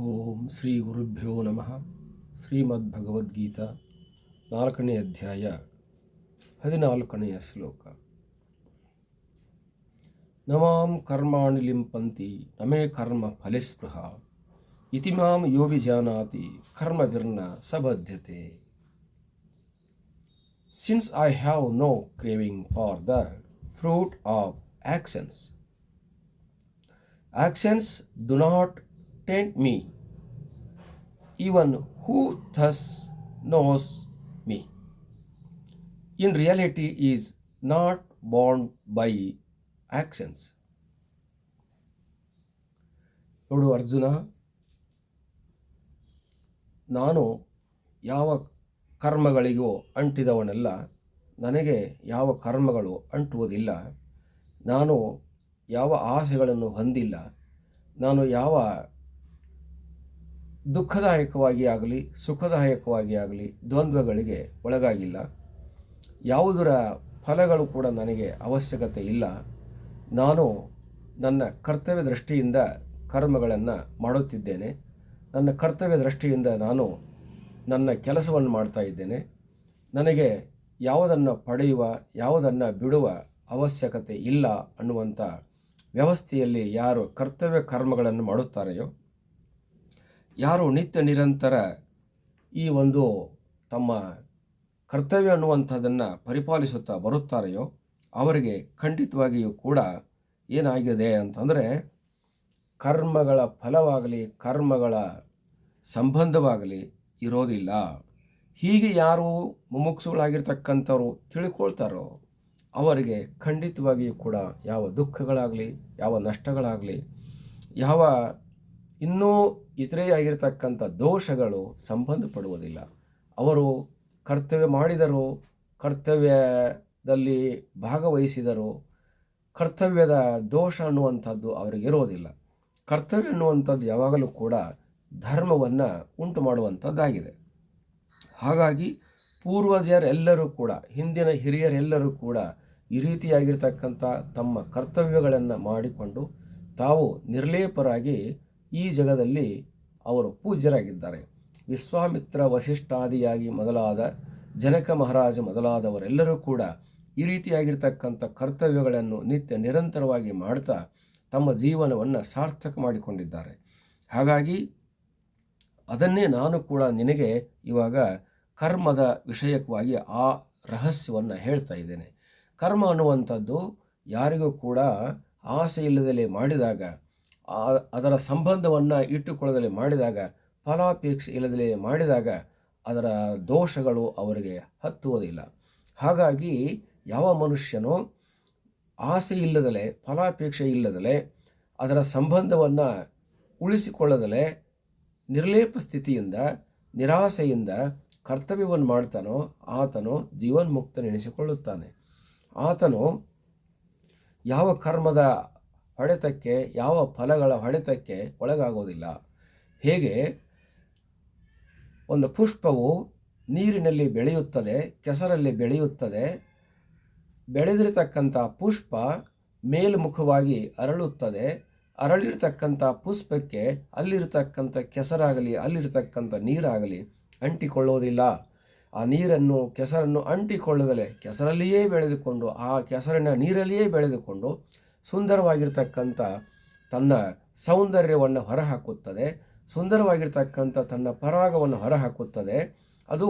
ಓಂ ಶ್ರೀ ಗುರುಭ್ಯೋ ನಮಃ. ಶ್ರೀಮದ್ಭಗವದ್ಗೀತಾ 4ನೇ ಅಧ್ಯಾಯ 14ನೆಯ ಶ್ಲೋಕ. ನಮಾಂ ಕರ್ಮಾಣಿ ಲಿಂಪಂತಿ ನಮೇ ಕರ್ಮ ಫಲೆ ಸ್ಪೃಹ ಇತಿ ಮಾಂ ಯೋ ವಿಜಾನಾತಿ ಕರ್ಮವಿರ್ನ ಸಬಧ್ಯತೆ. Since I have no craving for the fruit of actions do not tempt me. Even who thus knows me in reality is not bound by actions. ನೋಡು ಅರ್ಜುನ, ನಾನು ಯಾವ ಕರ್ಮಗಳಿಗೂ ಅಂಟಿದವನಲ್ಲ. ನನಗೆ ಯಾವ ಕರ್ಮಗಳು ಅಂಟುವುದಿಲ್ಲ. ನಾನು ಯಾವ ಆಸೆಗಳನ್ನು ಹೊಂದಿಲ್ಲ. ನಾನು ಯಾವ ದುಃಖದಾಯಕವಾಗಿ ಆಗಲಿ ಸುಖದಾಯಕವಾಗಿ ಆಗಲಿ ದ್ವಂದ್ವಗಳಿಗೆ ಒಳಗಾಗಿಲ್ಲ. ಯಾವುದರ ಫಲಗಳು ಕೂಡ ನನಗೆ ಅವಶ್ಯಕತೆ ಇಲ್ಲ. ನಾನು ನನ್ನ ಕರ್ತವ್ಯ ದೃಷ್ಟಿಯಿಂದ ಕರ್ಮಗಳನ್ನು ಮಾಡುತ್ತಿದ್ದೇನೆ. ನನ್ನ ಕರ್ತವ್ಯ ದೃಷ್ಟಿಯಿಂದ ನಾನು ನನ್ನ ಕೆಲಸವನ್ನು ಮಾಡ್ತಾ ಇದ್ದೇನೆ. ನನಗೆ ಯಾವುದನ್ನು ಪಡೆಯುವ ಯಾವುದನ್ನು ಬಿಡುವ ಅವಶ್ಯಕತೆ ಇಲ್ಲ ಅನ್ನುವಂಥ ವ್ಯವಸ್ಥೆಯಲ್ಲಿ ಯಾರು ಕರ್ತವ್ಯ ಕರ್ಮಗಳನ್ನು ಮಾಡುತ್ತಾರೆಯೋ, ಯಾರು ನಿತ್ಯ ನಿರಂತರ ಈ ಒಂದು ತಮ್ಮ ಕರ್ತವ್ಯ ಅನ್ನುವಂಥದ್ದನ್ನು ಪರಿಪಾಲಿಸುತ್ತಾ ಬರುತ್ತಾರೆಯೋ ಅವರಿಗೆ ಖಂಡಿತವಾಗಿಯೂ ಕೂಡ ಏನಾಗಿದೆ ಅಂತಂದರೆ, ಕರ್ಮಗಳ ಫಲವಾಗಲಿ ಕರ್ಮಗಳ ಸಂಬಂಧವಾಗಲಿ ಇರೋದಿಲ್ಲ. ಹೀಗೆ ಯಾರು ಮುಮುಕ್ಷುಗಳಾಗಿರ್ತಕ್ಕಂಥವ್ರು ತಿಳ್ಕೊಳ್ತಾರೋ ಅವರಿಗೆ ಖಂಡಿತವಾಗಿಯೂ ಕೂಡ ಯಾವ ದುಃಖಗಳಾಗಲಿ ಯಾವ ನಷ್ಟಗಳಾಗಲಿ ಯಾವ ಇನ್ನೂ ಇತರೆಯಾಗಿರ್ತಕ್ಕಂಥ ದೋಷಗಳು ಸಂಬಂಧಪಡುವುದಿಲ್ಲ. ಅವರು ಕರ್ತವ್ಯ ಮಾಡಿದರು, ಕರ್ತವ್ಯದಲ್ಲಿ ಭಾಗವಹಿಸಿದರು, ಕರ್ತವ್ಯದ ದೋಷ ಅನ್ನುವಂಥದ್ದು ಅವರಿಗಿರೋದಿಲ್ಲ. ಕರ್ತವ್ಯ ಅನ್ನುವಂಥದ್ದು ಯಾವಾಗಲೂ ಕೂಡ ಧರ್ಮವನ್ನು ಉಂಟು ಮಾಡುವಂಥದ್ದಾಗಿದೆ. ಹಾಗಾಗಿ ಪೂರ್ವಜರೆಲ್ಲರೂ ಕೂಡ, ಹಿಂದಿನ ಹಿರಿಯರೆಲ್ಲರೂ ಕೂಡ ಈ ರೀತಿಯಾಗಿರ್ತಕ್ಕಂಥ ತಮ್ಮ ಕರ್ತವ್ಯಗಳನ್ನು ಮಾಡಿಕೊಂಡು ತಾವು ನಿರ್ಲೇಪರಾಗಿ ಈ ಜಗದಲ್ಲಿ ಅವರು ಪೂಜ್ಯರಾಗಿದ್ದಾರೆ. ವಿಶ್ವಾಮಿತ್ರ ವಸಿಷ್ಠಾದಿಯಾಗಿ ಮೊದಲಾದ ಜನಕ ಮಹಾರಾಜ ಮೊದಲಾದವರೆಲ್ಲರೂ ಕೂಡ ಈ ರೀತಿಯಾಗಿರ್ತಕ್ಕಂಥ ಕರ್ತವ್ಯಗಳನ್ನು ನಿತ್ಯ ನಿರಂತರವಾಗಿ ಮಾಡ್ತಾ ತಮ್ಮ ಜೀವನವನ್ನು ಸಾರ್ಥಕ ಮಾಡಿಕೊಂಡಿದ್ದಾರೆ. ಹಾಗಾಗಿ ಅದನ್ನೇ ನಾನು ಕೂಡ ನಿನಗೆ ಇವಾಗ ಕರ್ಮದ ವಿಷಯಕವಾಗಿ ಆ ರಹಸ್ಯವನ್ನು ಹೇಳ್ತಾ ಇದ್ದೇನೆ. ಕರ್ಮ ಅನ್ನುವಂಥದ್ದು ಯಾರಿಗೂ ಕೂಡ ಆಸೆ ಇಲ್ಲದಲೇ ಮಾಡಿದಾಗ, ಅದರ ಸಂಬಂಧವನ್ನು ಇಟ್ಟುಕೊಳ್ಳದಲೇ ಮಾಡಿದಾಗ, ಫಲಾಪೇಕ್ಷೆ ಇಲ್ಲದಲೇ ಮಾಡಿದಾಗ ಅದರ ದೋಷಗಳು ಅವರಿಗೆ ಹತ್ತುವುದಿಲ್ಲ. ಹಾಗಾಗಿ ಯಾವ ಮನುಷ್ಯನೋ ಆಸೆ ಇಲ್ಲದಲೇ ಫಲಾಪೇಕ್ಷೆ ಇಲ್ಲದಲೇ ಅದರ ಸಂಬಂಧವನ್ನು ಉಳಿಸಿಕೊಳ್ಳದಲೇ ನಿರ್ಲೇಪ ಸ್ಥಿತಿಯಿಂದ ನಿರಾಸೆಯಿಂದ ಕರ್ತವ್ಯವನ್ನು ಮಾಡ್ತಾನೋ ಆತನು ಜೀವನ್ಮುಕ್ತನೆನಿಸಿಕೊಳ್ಳುತ್ತಾನೆ. ಆತನು ಯಾವ ಕರ್ಮದ ಹೊಡೆತಕ್ಕೆ ಯಾವ ಫಲಗಳ ಹೊಡೆತಕ್ಕೆ ಒಳಗಾಗೋದಿಲ್ಲ. ಹೇಗೆ ಒಂದು ಪುಷ್ಪವು ನೀರಿನಲ್ಲಿ ಬೆಳೆಯುತ್ತದೆ, ಕೆಸರಲ್ಲಿ ಬೆಳೆಯುತ್ತದೆ. ಬೆಳೆದಿರತಕ್ಕಂಥ ಪುಷ್ಪ ಮೇಲ್ಮುಖವಾಗಿ ಅರಳುತ್ತದೆ. ಅರಳಿರ್ತಕ್ಕಂಥ ಪುಷ್ಪಕ್ಕೆ ಅಲ್ಲಿರ್ತಕ್ಕಂಥ ಕೆಸರಾಗಲಿ ಅಲ್ಲಿರ್ತಕ್ಕಂಥ ನೀರಾಗಲಿ ಅಂಟಿಕೊಳ್ಳೋದಿಲ್ಲ. ಆ ನೀರನ್ನು ಕೆಸರನ್ನು ಅಂಟಿಕೊಳ್ಳದಲೇ ಕೆಸರಲ್ಲಿಯೇ ಬೆಳೆದುಕೊಂಡು ಆ ಕೆಸರಿನ ನೀರಲ್ಲಿಯೇ ಬೆಳೆದುಕೊಂಡು ಸುಂದರವಾಗಿರ್ತಕ್ಕಂಥ ತನ್ನ ಸೌಂದರ್ಯವನ್ನು ಹೊರಹಾಕುತ್ತದೆ. ಸುಂದರವಾಗಿರ್ತಕ್ಕಂಥ ತನ್ನ ಪರಾಗವನ್ನು ಹೊರಹಾಕುತ್ತದೆ. ಅದು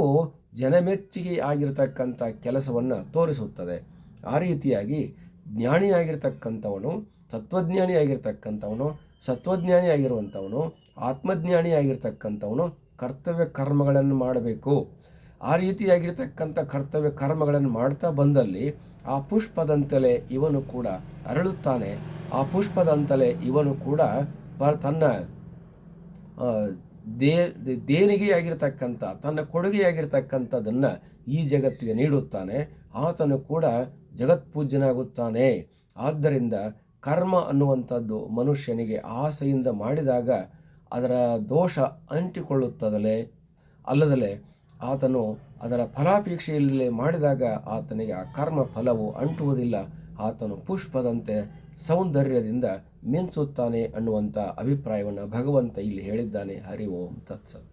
ಜನಮೆಚ್ಚುಗೆ ಆಗಿರ್ತಕ್ಕಂಥ ಕೆಲಸವನ್ನು ತೋರಿಸುತ್ತದೆ. ಆ ರೀತಿಯಾಗಿ ಜ್ಞಾನಿಯಾಗಿರ್ತಕ್ಕಂಥವನು, ತತ್ವಜ್ಞಾನಿಯಾಗಿರ್ತಕ್ಕಂಥವನು, ಸತ್ವಜ್ಞಾನಿಯಾಗಿರುವಂಥವನು, ಆತ್ಮಜ್ಞಾನಿಯಾಗಿರ್ತಕ್ಕಂಥವನು ಕರ್ತವ್ಯ ಕರ್ಮಗಳನ್ನು ಮಾಡಬೇಕು. ಆ ರೀತಿಯಾಗಿರ್ತಕ್ಕಂಥ ಕರ್ತವ್ಯ ಕರ್ಮಗಳನ್ನು ಮಾಡ್ತಾ ಬಂದಲ್ಲಿ ಆ ಪುಷ್ಪದಂತಲೇ ಇವನು ಕೂಡ ಅರಳುತ್ತಾನೆ. ಆ ಪುಷ್ಪದಂತಲೇ ಇವನು ಕೂಡ ತನ್ನ ದೇಣಿಗೆಯಾಗಿರ್ತಕ್ಕಂಥ ತನ್ನ ಕೊಡುಗೆಯಾಗಿರ್ತಕ್ಕಂಥದ್ದನ್ನು ಈ ಜಗತ್ತಿಗೆ ನೀಡುತ್ತಾನೆ. ಆತನು ಕೂಡ ಜಗತ್ಪೂಜ್ಯನಾಗುತ್ತಾನೆ. ಆದ್ದರಿಂದ ಕರ್ಮ ಅನ್ನುವಂಥದ್ದು ಮನುಷ್ಯನಿಗೆ ಆಸೆಯಿಂದ ಮಾಡಿದಾಗ ಅದರ ದೋಷ ಅಂಟಿಕೊಳ್ಳುತ್ತದಲೇ ಅಲ್ಲದಲೇ ಆತನು ಅದರ ಫಲಾಪೇಕ್ಷೆಯಿಲ್ಲದೆ ಮಾಡಿದಾಗ ಆತನಿಗೆ ಆ ಕರ್ಮ ಫಲವು ಅಂಟುವುದಿಲ್ಲ. ಆತನು ಪುಷ್ಪದಂತೆ ಸೌಂದರ್ಯದಿಂದ ಮಿಂಚುತ್ತಾನೆ ಅನ್ನುವಂಥ ಅಭಿಪ್ರಾಯವನ್ನು ಭಗವಂತ ಇಲ್ಲಿ ಹೇಳಿದ್ದಾನೆ. ಹರಿ ಓಂ ತತ್ಸತ್.